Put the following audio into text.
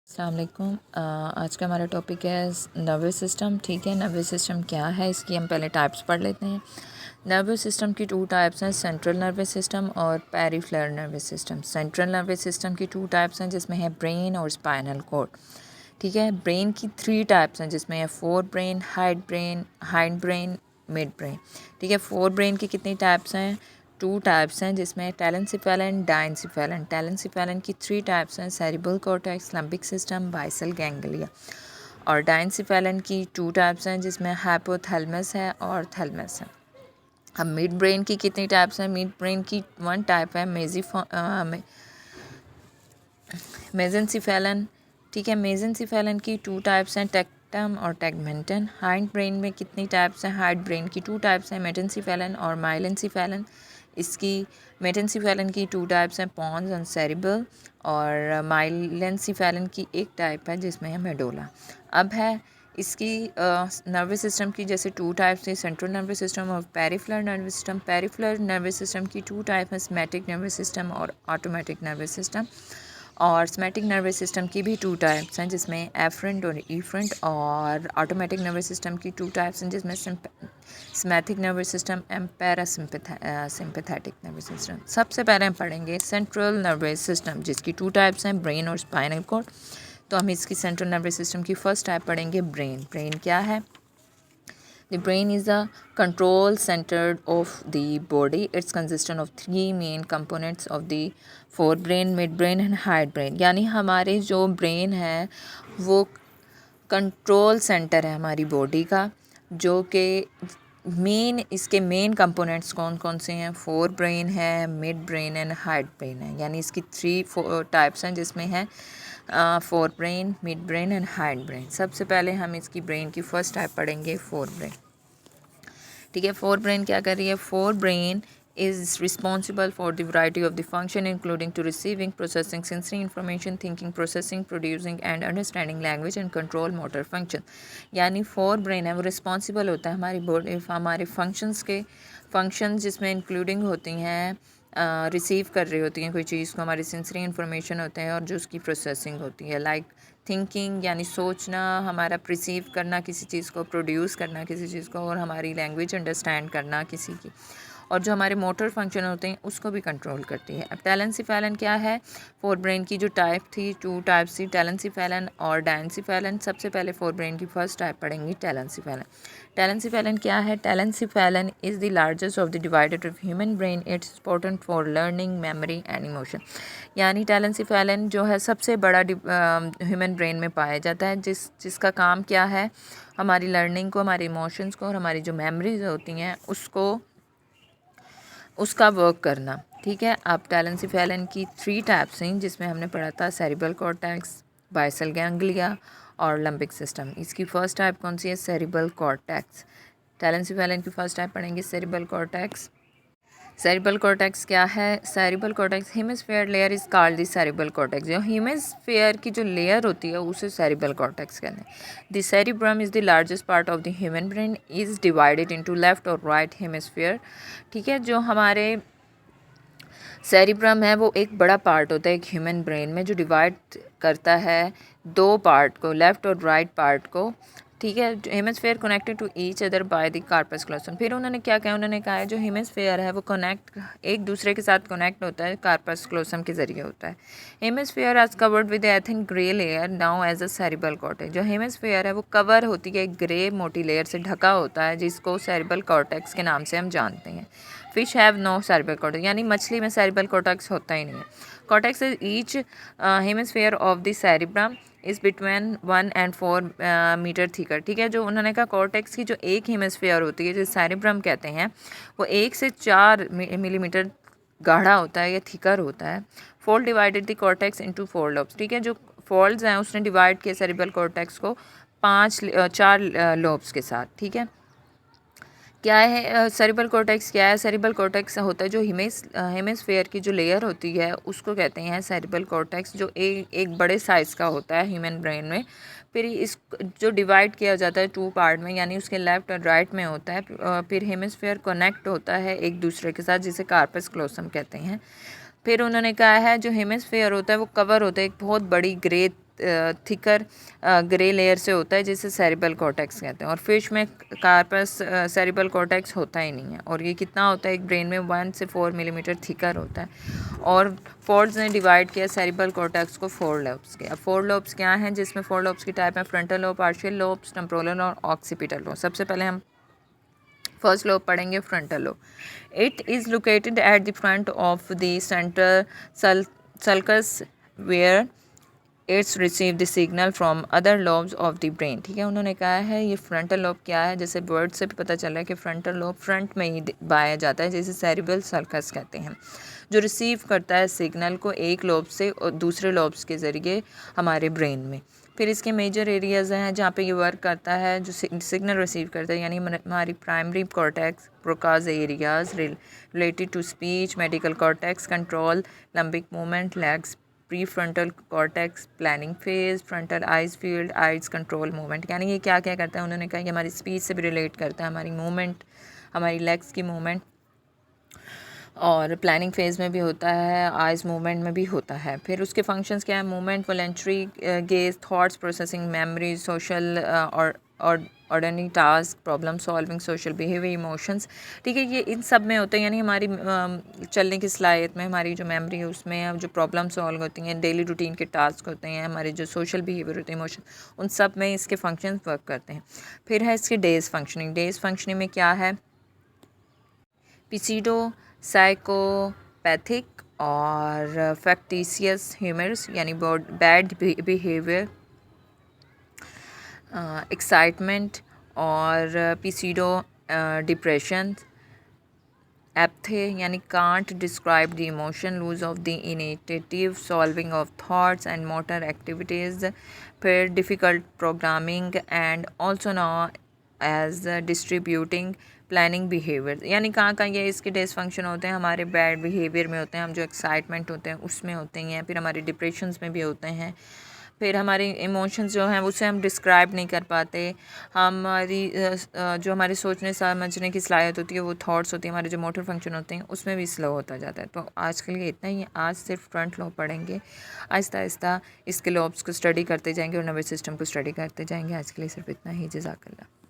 अस्सलाम वालेकुम। आज का हमारा टॉपिक है नर्वस सिस्टम। ठीक है, नर्वस सिस्टम क्या है, इसकी हम पहले टाइप्स पढ़ लेते हैं। नर्वस सिस्टम की 2 टाइप्स हैं, सेंट्रल नर्वस सिस्टम और peripheral nervous system. Central nervous system की 2 टाइप्स हैं जिसमें है ब्रेन और स्पाइनल कॉर्ड। ठीक है, ब्रेन की 3 टाइप्स हैं जिसमें है fore brain, hind brain, mid brain. ठीक है, फोर ब्रेन की कितनी टाइप्स हैं? 2 टाइप्स हैं जिसमें टेलेंसिफेलन, डाइनसिफेलन। टेलेंसिफेलन की 3 टाइप्स हैं, cerebral cortex, limbic system, बाइसल ganglia. और डाइनसिफेलन की 2 टाइप्स हैं जिसमें हाइपोथैलेमस है और थैलेमस है। अब मिड ब्रेन की कितनी टाइप्स हैं? मिड ब्रेन की 1 टाइप है मेजेंसिफेलन। ठीक है, मेजेंसिफेलन की 2 टाइप्स हैं, टेक्टम और टेगमेंटन। हाइंड ब्रेन में कितनी टाइप्स हैं? हाइंड ब्रेन की 2 टाइप्स हैं, मेटेंसिफेलन और माइलेंसिफेलन। इसकी मेटेंसिफेलन की 2 टाइप्स हैं, पॉन्स और सेरिबल। और माइलेंसिफेलन की एक टाइप है जिसमें है मेडोला। अब है इसकी नर्वस सिस्टम की जैसे 2 टाइप्स थी, सेंट्रल नर्वस सिस्टम और peripheral nervous system. Peripheral nervous system की 2 टाइप हैं, सिमेटिक नर्वस सिस्टम और ऑटोमेटिक नर्वस सिस्टम। और सिमेटिक नर्वस सिस्टम की भी 2 टाइप्स हैं जिसमें एफरेंट और इफरेंट। और ऑटोमेटिक नर्वस सिस्टम की 2 टाइप्स हैं जिसमें semantic nervous system and parasympathetic nervous system. सबसे पहले हम पढ़ेंगे सेंट्रल नर्वस सिस्टम जिसकी 2 टाइप्स हैं, ब्रेन और स्पाइनल कॉर्ड। तो हम इसकी सेंट्रल नर्वस सिस्टम की फर्स्ट टाइप पढ़ेंगे, ब्रेन। ब्रेन क्या है? The brain is the control center of the body. It's consistent of 3 main components of the forebrain, midbrain and hindbrain. यानी हमारे जो ब्रेन है वो कंट्रोल सेंटर है हमारी बॉडी का, जो कि इसके मेन कंपोनेंट्स कौन कौन से हैं? फोर ब्रेन है, mid brain and hide brain है। यानी इसकी 3 टाइप्स हैं जिसमें है fore brain, mid brain and hide brain. सबसे पहले हम इसकी ब्रेन की फर्स्ट टाइप पढ़ेंगे, फोर ब्रेन। ठीक है, फोर ब्रेन क्या कर रही है? Fore brain is responsible for the variety of the function including to receiving, processing sensory information, thinking, processing, producing and understanding language and control motor function। यानी fore brain है वो responsible होता है हमारी बॉडी हमारे फंक्शंस जिसमें including होती हैं, रिसीव कर रही होती हैं कोई चीज़ को, हमारी सेंसरी इन्फॉर्मेशन होते हैं और जो उसकी प्रोसेसिंग होती है, लाइक थिंकिंग यानी सोचना, हमारा रिसीव करना किसी चीज़ को, प्रोड्यूस करना किसी चीज़ को, और हमारी लैंग्वेज अंडरस्टैंड करना किसी की, और जो हमारे मोटर फंक्शन होते हैं उसको भी कंट्रोल करती है। अब टेलेंसिफेलन क्या है? फोर ब्रेन की जो टाइप थी, 2 टाइप्स थी, टेलेंसिफेलन और डायंसिफेलन। सबसे पहले फोर ब्रेन की फर्स्ट टाइप पढ़ेंगे, टेलेंसिफेलन। टेलेंसिफेलन क्या है? Telencephalon is the largest of the divided of human brain. It's important for learning, memory and emotion. यानी टेलेंसिफेलन जो है सबसे बड़ा ह्यूमन ब्रेन में पाया जाता है, जिसका काम क्या है? हमारी लर्निंग को, हमारे इमोशंस को और हमारी जो मेमोरीज होती हैं उसका वर्क करना। ठीक है, अब टेलेंसिफेलन की 3 टाइप्स हैं जिसमें हमने पढ़ा था, सेरिब्रल कॉर्टेक्स, बाइसल गैंग्लिया और लिम्बिक सिस्टम। इसकी फर्स्ट टाइप कौन सी है? Cerebral cortex. टेलेंसिफेलन की फर्स्ट टाइप पढ़ेंगे, सेरिब्रल कॉर्टेक्स। सेरिब्रल कॉर्टेक्स क्या है? Cerebral cortex hemisphere layer is called the cerebral cortex. जो हेमिस्फीयर की जो लेयर होती है उसे सेरिब्रल कॉर्टेक्स कहते हैं। The cerebrum is the largest part of the human brain, is divided into left और राइट हेमिस्फीयर। ठीक है, जो हमारे सेरिब्रम है वो एक बड़ा पार्ट होता है एक ह्यूमन ब्रेन में, जो डिवाइड करता है 2 पार्ट को, लेफ़्ट और राइट पार्ट को। ठीक है, hemisphere connected to each other by the corpus callosum. फिर उन्होंने क्या कहा? उन्होंने कहा है जो हेमिस्फीयर है वो एक दूसरे के साथ कनेक्ट होता है, कार्पस क्लोसम के ज़रिए होता है। हेमिस्फीयर आज covered with a thin grey layer now as a cerebral cortex. जो हेमिस्फीयर है वो कवर होती है एक ग्रे मोटी लेयर से ढका होता है, जिसको सेरिब्रल कॉर्टेक्स के नाम से हम जानते हैं। Fish have no cerebral cortex, यानी मछली में सेरिब्रल कॉर्टेक्स होता ही नहीं है। Cortex is each hemisphere of the cerebrum is between 1 and 4 metre thicker. ठीक है, जो उन्होंने कहा कॉर्टेक्स की जो एक हेमिस्फीयर होती है, जो सेरिब्रम कहते हैं, वो 1 से 4 मिलीमीटर गाढ़ा होता है या थिकर होता है। Fold divided the cortex into 4 lobes. ठीक है, जो फोल्ड्स हैं उसने डिवाइड किया सेरिब्रल कॉर्टेक्स को 4 लोब्स के साथ। ठीक है, क्या है सेरिब्रल कॉर्टेक्स? क्या है? सेरिब्रल कॉर्टेक्स होता है जो हेमिस्फीयर की जो लेयर होती है उसको कहते हैं सेरिब्रल कॉर्टेक्स, जो एक बड़े साइज़ का होता है ह्यूमन ब्रेन में। फिर इस जो डिवाइड किया जाता है 2 पार्ट में, यानी उसके लेफ़्ट और राइट में होता है। फिर हेमिस्फीयर कनेक्ट होता है एक दूसरे के साथ, जिसे कार्पस क्लोसम कहते हैं। फिर उन्होंने कहा है जो हेमिस्फीयर होता है वो कवर होता है एक बहुत बड़ी ग्रे थिकर ग्रे लेयर से होता है जिसे सेरिबल कॉर्टेक्स कहते हैं। और फिश में कार्पस सेरिबल कॉर्टेक्स होता ही नहीं है। और ये कितना होता है, एक ब्रेन में 1 से 4 मिलीमीटर थिकर होता है। और फोर्ड्स ने डिवाइड किया सेरिबल कॉर्टेक्स को 4 लोब्स के। अब 4 लोब्स क्या हैं, जिसमें 4 लोब्स की टाइप है frontal lobe, partial lobes, temporal और ऑक्सीपिटल लोब। सबसे पहले हम फर्स्ट लोब पढ़ेंगे, frontal lobe. It is located at the front of the centre sulcus where it's receive the signal from other lobes of the brain. ठीक है, उन्होंने कहा है ये फ्रंटल लॉब क्या है, जैसे वर्ड से भी पता चल रहा है कि फ्रंटल लॉब फ्रंट में ही पाया जाता है, जैसे सेरिबल सर्कस कहते हैं, जो रिसीव करता है सिग्नल को एक लॉब से और दूसरे लॉब्स के ज़रिए हमारे ब्रेन में। फिर इसके मेजर एरियाज़ हैं जहाँ पे ये वर्क करता है, जो सिग्नल रिसीव करता है, यानी हमारी primary cortex, Broca's areas related to speech, medical cortex, control, limbic movement, legs, prefrontal cortex, planning phase, frontal eyes field, eyes control movement. यानी ये क्या क्या करता है, उन्होंने कहा कि हमारी स्पीच से भी रिलेट करता है, हमारी मूवमेंट, हमारी लेग्स की मूवमेंट, और प्लानिंग फेज़ में भी होता है, आइज मूवमेंट में भी होता है। फिर उसके फंक्शंस क्या है, movement, voluntary gaze, thoughts processing, memory, social और ordinary task, problem solving, social behaviour, emotions. ठीक है, ये इन सब में होते हैं, यानी हमारी चलने की सलाहियत में, हमारी जो मेमोरी है उसमें जो प्रॉब्लम सॉल्व होती हैं, डेली रूटीन के टास्क होते हैं, हमारे जो सोशल बिहेवियर होते हैं, इमोशन, उन सब में इसके फंक्शंस वर्क करते हैं। फिर है इसकी डेज फंक्शनिंग। डेज फंक्शनिंग में क्या है, पिसीडो साइकोपैथिक और फैक्टिशियस ह्यूमर्स, यानी बैड बिहेवियर, एक्साइटमेंट, और पिसीडो डिप्रेशन, एप्थे यानी can't describe the emotion, lose of the initiative, solving of thoughts and motor activities. फिर difficult programming and also no as distributing planning behaviour. यानी कहाँ ये इसके dysfunction होते हैं, हमारे बैड बिहेवियर में होते हैं, हम जो एक्साइटमेंट होते हैं उसमें होते हैं, फिर हमारे डिप्रेशंस में भी होते हैं, फिर हमारे इमोशंस जो हैं उसे हम डिस्क्राइब नहीं कर पाते, हमारी जो हमारी सोचने समझने की सलाहियत होती है, वो थॉट्स होती हैं, हमारे जो मोटर फंक्शन होते हैं उसमें भी स्लो होता जाता है। तो आज के लिए इतना ही, आज सिर्फ फ्रंट लोब पढ़ेंगे, आहिस्ता आहिस्ता इसके लॉब्स को स्टडी करते जाएंगे और नर्वस सिस्टम को स्टडी करते जाएंगे। आज के लिए सिर्फ इतना ही, जज़ाकल्लाह।